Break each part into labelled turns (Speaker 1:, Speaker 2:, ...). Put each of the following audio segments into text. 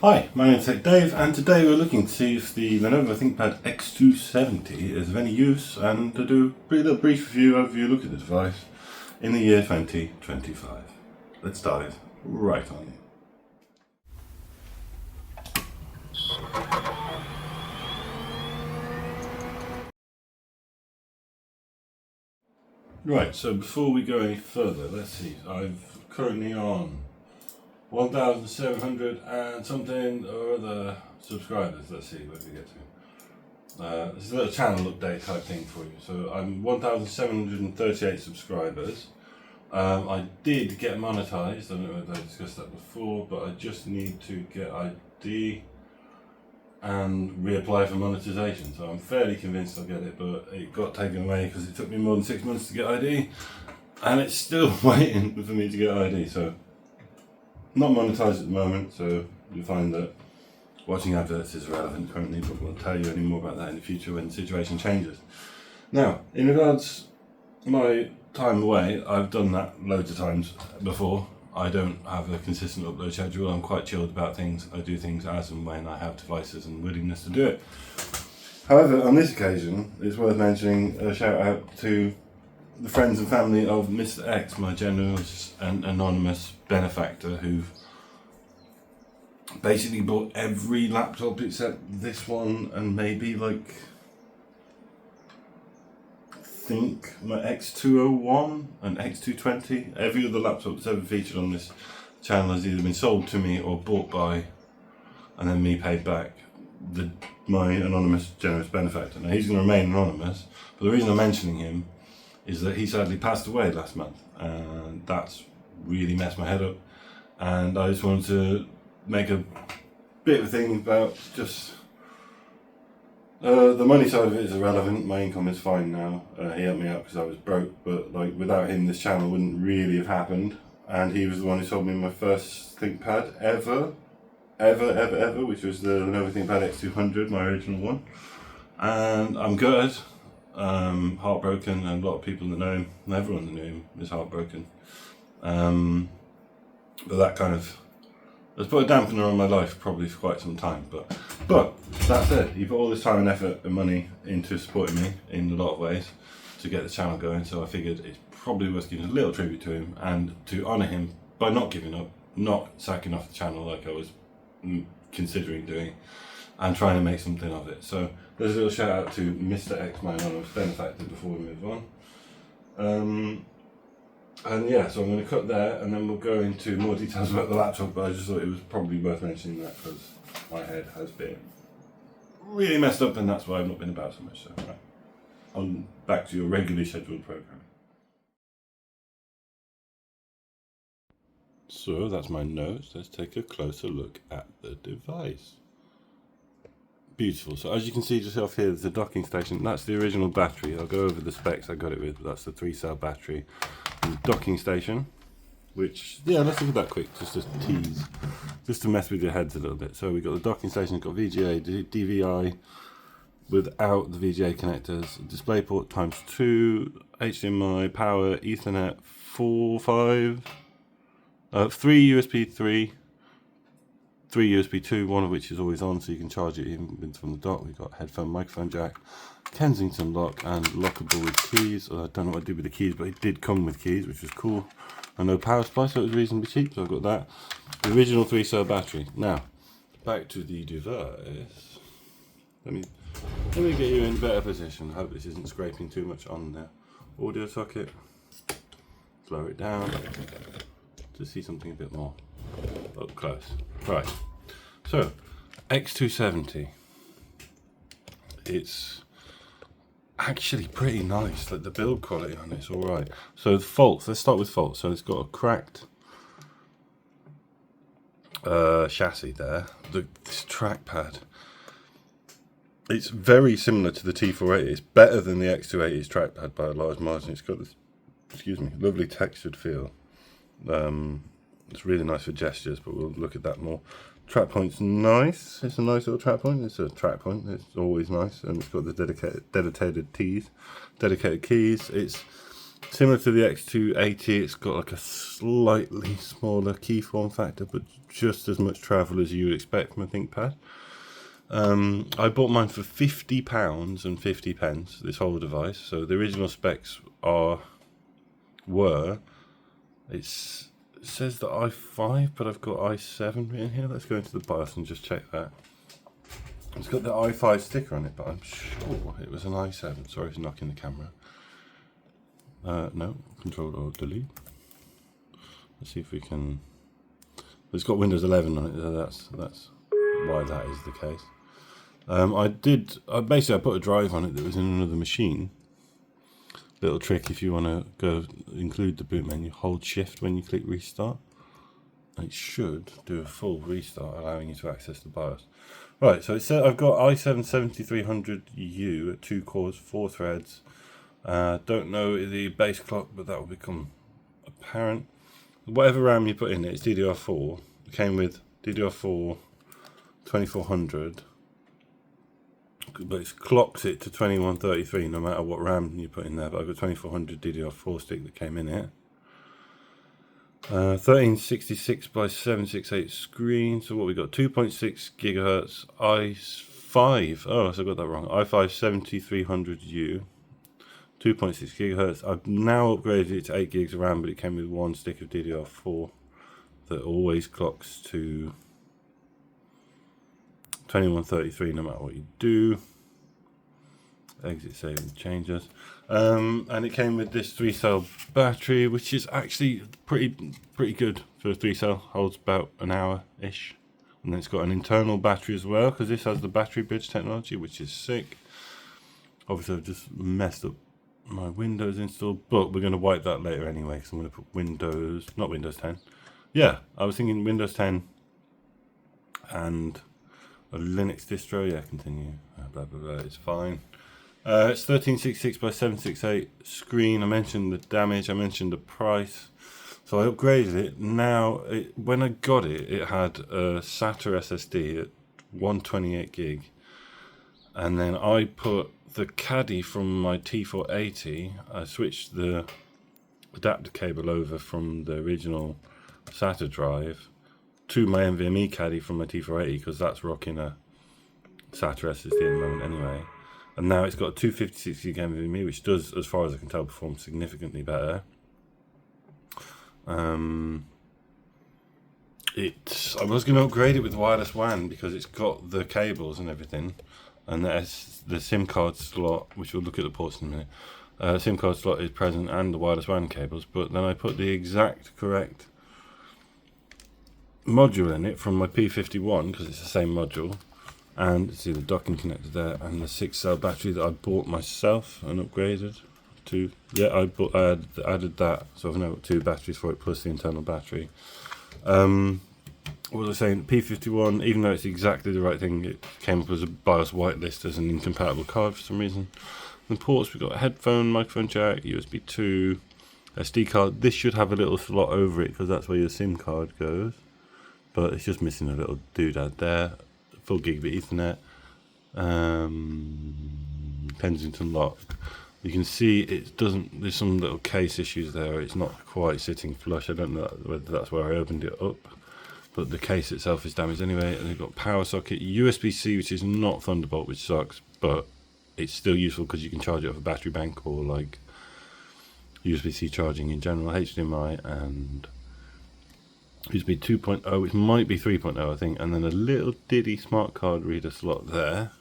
Speaker 1: Hi, my name is TechDave, and today we're looking to see if the Lenovo ThinkPad x270 is of any use and to do a little brief overview look at the device in the year 2025. Let's dive right on in. Right, so before we go any further, let's see, I'm currently on 1,700 and something or other subscribers. Let's see where we get to. This is a little channel update type thing for you. So I'm 1,738 subscribers. I did get monetized. I don't know if I discussed that before, but I just need to get ID and reapply for monetization. So I'm fairly convinced I'll get it, but it got taken away because it took me more than 6 months to get ID, and it's still waiting for me to get ID. So not monetized at the moment, so you'll find that watching adverts is relevant currently, but we'll tell you any more about that in the future when the situation changes. Now, in regards to my time away, I've done that loads of times before. I don't have a consistent upload schedule. I'm quite chilled about things. I do things as and when I have devices and willingness to do it. However, on this occasion, it's worth mentioning a shout out to the friends and family of Mr. X, my generous and anonymous benefactor, who've basically bought every laptop except this one and maybe like I think my x201 and x220. Every other laptop that's ever featured on this channel has either been sold to me or bought by and then me paid back my anonymous generous benefactor. Now he's going to remain anonymous, but the reason I'm mentioning him is that he sadly passed away last month, and that's really messed my head up, and I just wanted to make a bit of a thing about just the money side of it is irrelevant. My income is fine now. He helped me out because I was broke, but like without him this channel wouldn't really have happened, and he was the one who sold me my first ThinkPad ever, which was the Lenovo ThinkPad X200, my original one, and I'm gutted. Heartbroken, and a lot of people that know him, everyone that knew him is heartbroken. But that kind of has put a dampener on my life probably for quite some time. But that said, he put all this time and effort and money into supporting me in a lot of ways to get the channel going. So I figured it's probably worth giving a little tribute to him and to honour him by not giving up, not sacking off the channel like I was considering doing, and trying to make something of it. So there's a little shout out to Mr. X, my anonymous benefactor, before we move on. And yeah, so I'm going to cut there and then we'll go into more details about the laptop, but I just thought it was probably worth mentioning that because my head has been really messed up and that's why I've not been about so much. So right, on back to your regularly scheduled programme. So that's my nose. Let's take a closer look at the device. Beautiful. So as you can see just off here, there's a docking station. That's the original battery. I'll go over the specs I got it with, but that's the 3-cell battery. The docking station, which, yeah, let's look at that quick, just to tease, just to mess with your heads a little bit. So we've got the docking station, we've got VGA, DVI without the VGA connectors, DisplayPort ×2, HDMI, power, Ethernet 3 USB 3, 3 USB 2, one of which is always on, so you can charge it even from the dock. We've got headphone, microphone jack, Kensington lock, and lockable with keys. I don't know what I did with the keys, but it did come with keys, which was cool. And no power supply, so it was reasonably cheap, so I've got that. The original 3-cell battery. Now, back to the device. Let me get you in better position. I hope this isn't scraping too much on the audio socket. Slow it down to see something a bit more up close. Right, so x270, it's actually pretty nice. Like the build quality on it's all right. So the faults, let's start with faults. So it's got a cracked chassis there. This trackpad, it's very similar to the T480. It's better than the X280's trackpad by a large margin. It's got this, excuse me, lovely textured feel. It's really nice for gestures, but we'll look at that more. Track point's nice. It's a nice little track point. It's a track point. It's always nice, and it's got the dedicated keys. It's Similar to the x280, it's got like a slightly smaller key form factor, but just as much travel as you would expect from a ThinkPad. I bought mine for £50 and 50 pence, this whole device. So the original specs it says the i5, but I've got i7 written here. Let's go into the BIOS and just check that. It's got the i5 sticker on it, but I'm sure it was an i7. Sorry for knocking the camera. No, Control or Delete. Let's see if we can. It's got Windows 11 on it, so that's why that is the case. I put a drive on it that was in another machine. Little trick: if you want to go include the boot menu, hold Shift when you click Restart. It should do a full restart, allowing you to access the BIOS. Right, so it said I've got i7-7300U at 2 cores, 4 threads. Don't know the base clock, but that will become apparent. Whatever RAM you put in it's DDR4. It came with DDR4 2400, but it clocks it to 2133 no matter what RAM you put in there. But I've got 2400 DDR4 stick that came in it. 1366 by 768 screen. So what we got? 2.6 gigahertz i5. Oh, so I got that wrong. i5 7300U. 2.6 gigahertz. I've now upgraded it to 8 gigs of RAM, but it came with one stick of DDR4 that always clocks to 2133 no matter what you do. Exit save and changes. And it came with this 3-cell battery, which is actually pretty good for a 3-cell. Holds about an hour-ish. And then it's got an internal battery as well, because this has the battery bridge technology, which is sick. Obviously I've just messed up my Windows install, but we're going to wipe that later anyway, because I'm going to put not Windows 10. Yeah, I was thinking Windows 10 and a Linux distro. Yeah, continue. Blah blah blah. It's fine. It's 1366 by 768 screen. I mentioned the damage. I mentioned the price. So I upgraded it. Now, when I got it, it had a SATA SSD at 128 gig, and then I put the caddy from my T480. I switched the adapter cable over from the original SATA drive to my NVMe caddy from my T480, because that's rocking a SATA SSD at the moment anyway. And now it's got a 256 gig NVMe, which does, as far as I can tell, perform significantly better. I was going to upgrade it with wireless WAN because it's got the cables and everything, and the SIM card slot, which we'll look at the ports in a minute. SIM card slot is present, and the wireless WAN cables. But then I put the exact correct module in it from my P51, because it's the same module. And see the docking connector there, and the 6-cell battery that I bought myself and upgraded to. Yeah, I added that, so I've now got 2 batteries for it plus the internal battery. What was I saying? P51, even though it's exactly the right thing, it came up as a BIOS whitelist as an incompatible card for some reason. The ports, we've got a headphone, microphone jack, USB 2, SD card. This should have a little slot over it because that's where your SIM card goes, but it's just missing a little doodad there. Full gigabit Ethernet, Kensington lock. You can see it doesn't. There's some little case issues there. It's not quite sitting flush. I don't know whether that's where I opened it up, but the case itself is damaged anyway. And they've got power socket, USB-C, which is not Thunderbolt, which sucks, but it's still useful because you can charge it off a battery bank or like USB-C charging in general. HDMI and USB 2.0, which might be 3.0, I think, and then a little Diddy smart card reader slot there.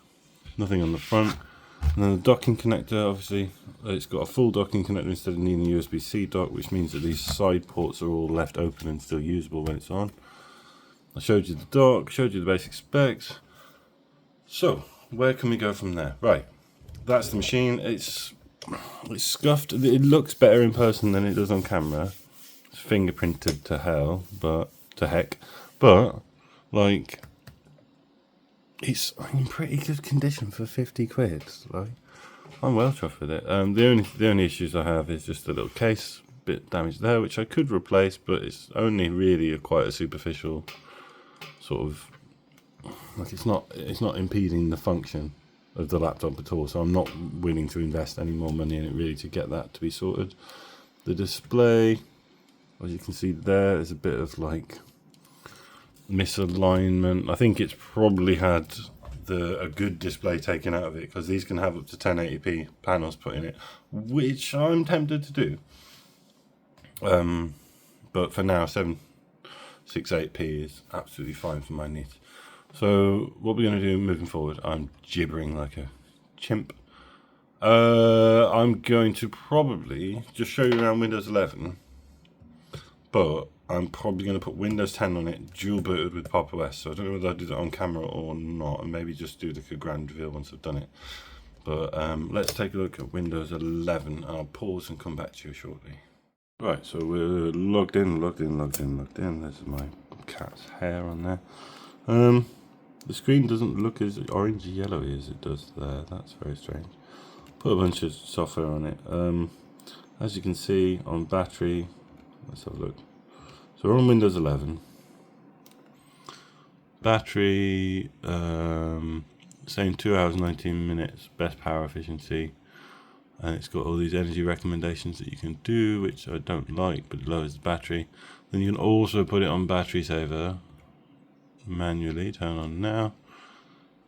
Speaker 1: Nothing on the front. And then the docking connector, obviously, it's got a full docking connector instead of needing a USB-C dock, which means that these side ports are all left open and still usable when it's on. I showed you the dock, showed you the basic specs. So, where can we go from there? Right, that's the machine. It's scuffed. It looks better in person than it does on camera. Fingerprinted to hell, but to heck, but like it's in pretty good condition for 50 quid. Like, I'm well chuffed with it. The only issues I have is just a little case bit damaged there, which I could replace, but it's only really quite a superficial sort of, like, it's not impeding the function of the laptop at all. So I'm not willing to invest any more money in it really to get that to be sorted. The display, as you can see there, is a bit of like misalignment. I think it's probably had a good display taken out of it, because these can have up to 1080p panels put in it, which I'm tempted to do. But for now, 768p is absolutely fine for my needs. So what we're going to do moving forward, I'm gibbering like a chimp. I'm going to probably just show you around Windows 11, but I'm probably going to put Windows 10 on it, dual booted with Pop! OS. So I don't know whether I'll do that on camera or not, and maybe just do like a grand reveal once I've done it. But let's take a look at Windows 11. I'll pause and come back to you shortly. Right, so we're logged in. There's my cat's hair on there. The screen doesn't look as orangey yellowy as it does there. That's very strange. Put a bunch of software on it. As you can see on battery, let's have a look. So we're on Windows 11. Battery, saying 2 hours 19 minutes, best power efficiency. And it's got all these energy recommendations that you can do, which I don't like, but it lowers the battery. Then you can also put it on battery saver manually, turn on now.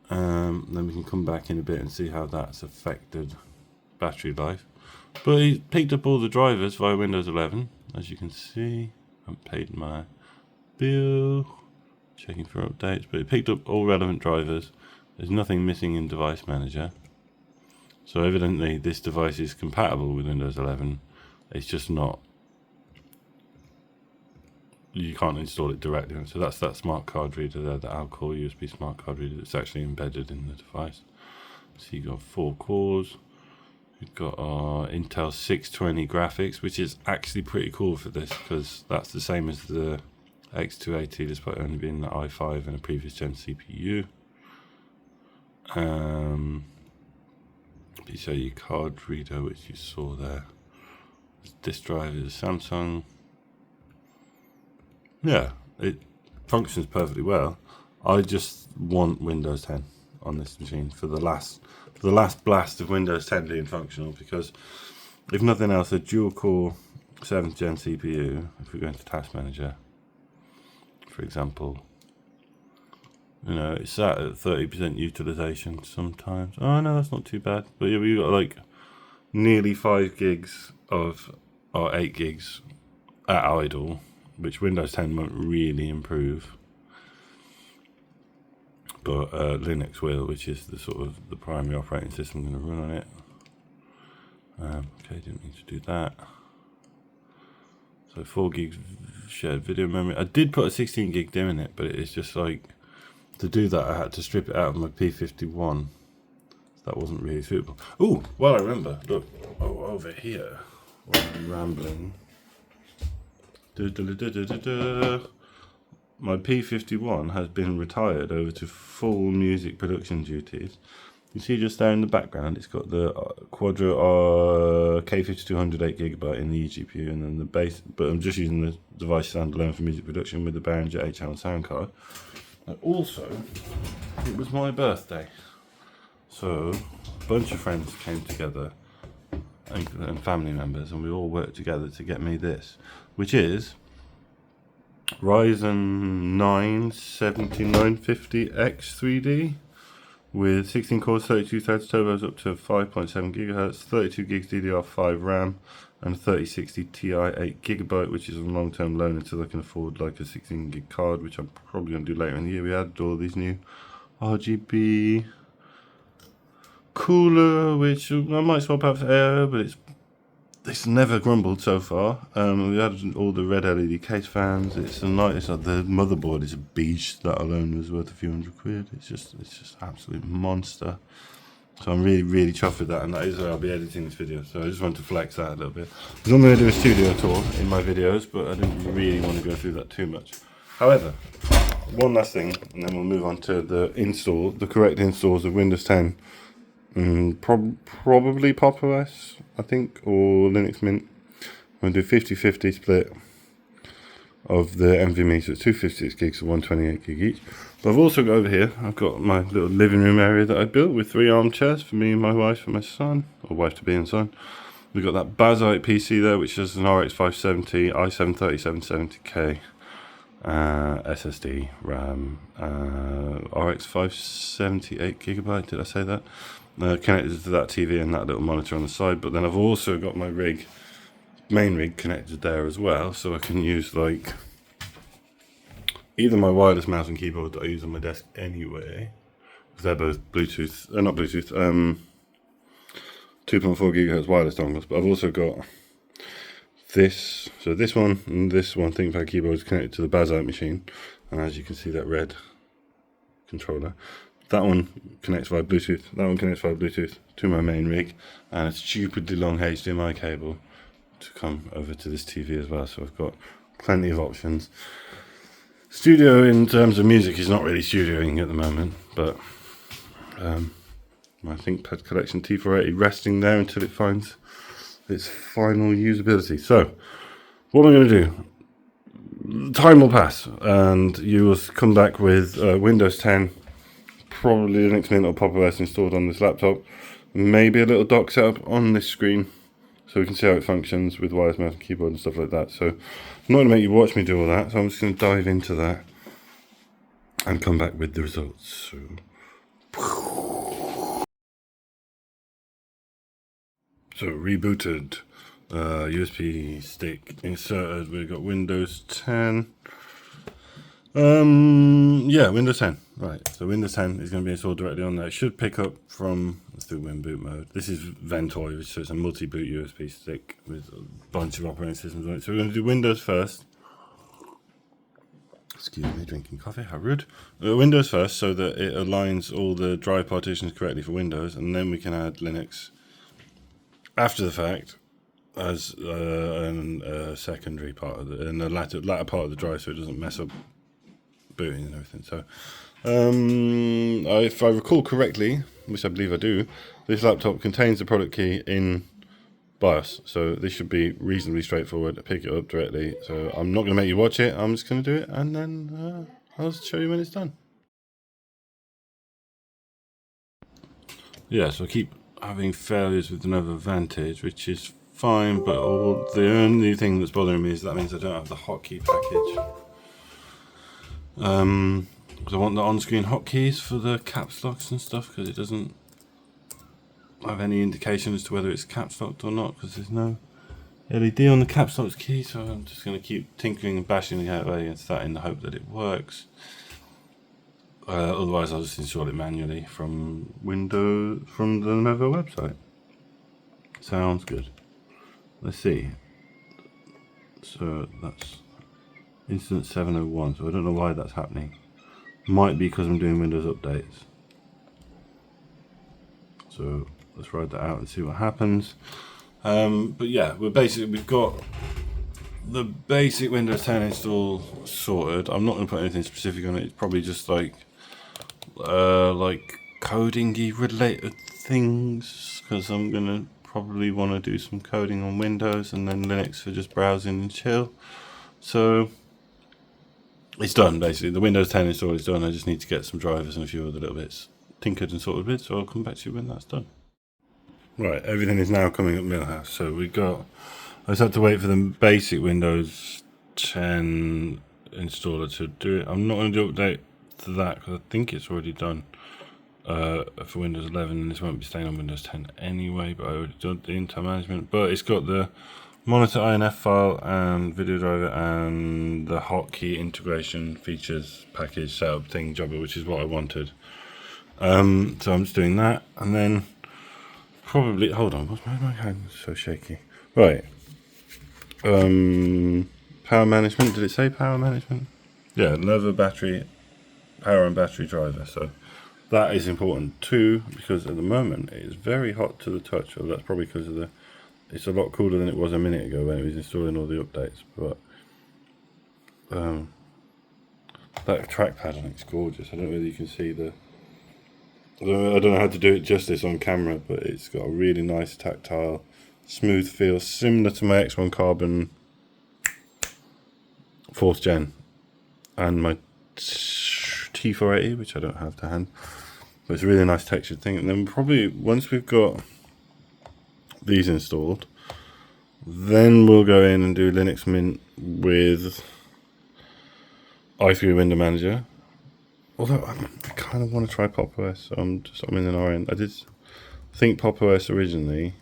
Speaker 1: Then we can come back in a bit and see how that's affected battery life. But it picked up all the drivers via Windows 11, as you can see. I haven't paid my bill, checking for updates, but it picked up all relevant drivers. There's nothing missing in Device Manager. So evidently this device is compatible with Windows 11. It's just not, you can't install it directly. So that's that smart card reader there, the Alcor USB smart card reader that's actually embedded in the device. So you've got 4 cores. We've got our Intel 620 graphics, which is actually pretty cool for this, because that's the same as the x270, despite only being the i5 and a previous gen CPU. PCIe card reader, which you saw there. This drive is Samsung. Yeah, it functions perfectly well. I just want Windows 10 on this machine for the last blast of Windows 10 being functional, because if nothing else, a dual core 7th gen CPU, if we go into Task Manager, for example, you know, it's sat at 30% utilization sometimes. Oh no, that's not too bad. But yeah, we've got like nearly 5 gigs of, or 8 gigs at idle, which Windows 10 won't really improve. But Linux will, which is the sort of the primary operating system I'm going to run on it. Okay, didn't need to do that. So 4 gigs shared video memory. I did put a 16 gig DIMM in it, but it's just like, to do that I had to strip it out of my P51. That wasn't really suitable. Oh, well I remember, look, over here, while I'm rambling. My P51 has been retired over to full music production duties. You see just there in the background, it's got the Quadro K5200 8GB in the eGPU, and then the base, but I'm just using the device standalone for music production with the Behringer 8-channel sound card. And also, it was my birthday, so a bunch of friends came together and family members, and we all worked together to get me this, which is Ryzen 9 7950X 3D with 16 cores, 32 threads, turbos up to 5.7 GHz, 32 gigs DDR5 RAM, and 3060 Ti 8GB, which is a long-term loan until I can afford like a 16 gig card, which I'm probably going to do later in the year. We added all these new RGB cooler, which I might swap out for air, but it's never grumbled so far. We added all the red LED case fans. It's a nice. The motherboard is a beast. That alone was worth a few £100. It's just absolute monster. So I'm really chuffed with that, and that is where I'll be editing this video. So I just wanted to flex that a little bit. I was going to do a studio tour in my videos, but I didn't really want to go through that too much. However, one last thing, and then we'll move on to the correct installs of Windows 10. Probably Pop! OS, I think, or Linux Mint. I'm going to do 50-50 split of the NVMe, so it's 256 gigs or 128 gig each. But I've also got over here, I've got my little living room area that I built with 3 armchairs for me and my wife and my son, or wife to be and son. We've got that Bazzite PC there, which is an RX 570, i7 3770K, SSD, RAM, RX 570, 8GB, did I say that? Connected to that TV and that little monitor on the side, but then I've also got my main rig connected there as well, so I can use like either my wireless mouse and keyboard that I use on my desk anyway, because they're both Bluetooth, not Bluetooth, 2.4 gigahertz wireless dongles, but I've also got this, so this one and this one ThinkPad keyboard is connected to the Bazzite machine, and as you can see, that red controller, that one connects via Bluetooth, that one connects via Bluetooth to my main rig, and a stupidly long HDMI cable to come over to this TV as well, so I've got plenty of options. Studio in terms of music is not really studioing at the moment, but my ThinkPad collection T480 resting there until it finds its final usability. So, what am I going to do? Time will pass, and you will come back with Windows 10, probably the next Mint or Pop! OS installed on this laptop, maybe a little dock setup on this screen, so we can see how it functions with wireless mouse and keyboard and stuff like that. So I'm not going to make you watch me do all that, so I'm just going to dive into that and come back with the results. So rebooted, USB stick inserted, we've got Windows 10. Yeah, Windows 10. Right, so Windows 10 is going to be installed directly on there. It should pick up from, let's do Win boot mode. This is Ventoy, so it's a multi-boot USB stick with a bunch of operating systems on it. So we're going to do Windows first. Excuse me, drinking coffee, how rude. Windows first, so that it aligns all the drive partitions correctly for Windows, and then we can add Linux after the fact as a secondary part of the, in the latter part of the drive, so it doesn't mess up booting and everything. So if I recall correctly, which I believe I do, this laptop contains the product key in BIOS, so this should be reasonably straightforward to pick it up directly. So I'm not going to make you watch it, I'm just going to do it, and then I'll show you when it's done. Yeah, so I keep having failures with the Lenovo Vantage, which is fine, but the only thing that's bothering me is that means I don't have the hotkey package. Because I want the on-screen hotkeys for the caps locks and stuff, because it doesn't have any indication as to whether it's caps locked or not, because there's no LED on the caps lock key. So I'm just going to keep tinkering and bashing the way against that in the hope that it works. Otherwise I'll just install it manually from the Lenovo website. Sounds good. Let's see. So that's instance 701, so I don't know why that's happening. Might be because I'm doing Windows updates. So let's ride that out and see what happens. But yeah, we've got the basic Windows 10 install sorted. I'm not going to put anything specific on it. It's probably just like coding-y related things, because I'm going to probably want to do some coding on Windows, and then Linux for just browsing and chill. So it's done, basically. The Windows 10 install is done. I just need to get some drivers and a few other little bits tinkered and sorted with, so I'll come back to you when that's done. Right, everything is now coming up Millhouse. So I just had to wait for the basic Windows 10 installer to do it. I'm not going to do update to that because I think it's already done for Windows 11, and this won't be staying on Windows 10 anyway, but I already done the Intel management. But it's got the monitor INF file and video driver and the hotkey integration features package setup thing jobber, which is what I wanted. So I'm just doing that, and then probably, hold on, why is my hand so shaky? Right. Power management, did it say power management? Yeah, Lenovo battery, power and battery driver. So that is important too, because at the moment it is very hot to the touch. Well, that's probably because of it's a lot cooler than it was a minute ago when it was installing all the updates. But that trackpad on it's gorgeous. I don't know whether you can see I don't know how to do it justice on camera, but it's got a really nice tactile, smooth feel, similar to my X1 Carbon 4th gen and my T480, which I don't have to hand, but it's a really nice textured thing. And then probably once we've got these installed, Then we'll go in and do Linux Mint with i3 Window Manager. Although I kind of want to try Pop OS, so I'm in an RN. I did think Pop OS originally,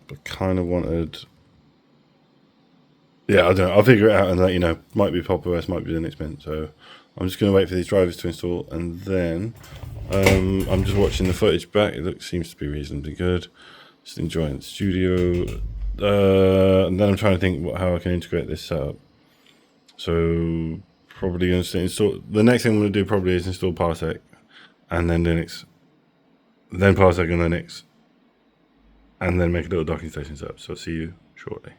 Speaker 1: but kind of wanted. Yeah, I don't know. I'll figure it out and let you know. Might be Pop OS, might be Linux Mint. So I'm just going to wait for these drivers to install, and then I'm just watching the footage back. It seems to be reasonably good. Just enjoying the studio, and then I'm trying to think how I can integrate this setup. So probably going to install. The next thing I'm going to do probably is install Parsec, and then Linux, then Parsec and Linux, and then make a little docking station setup. So I'll see you shortly.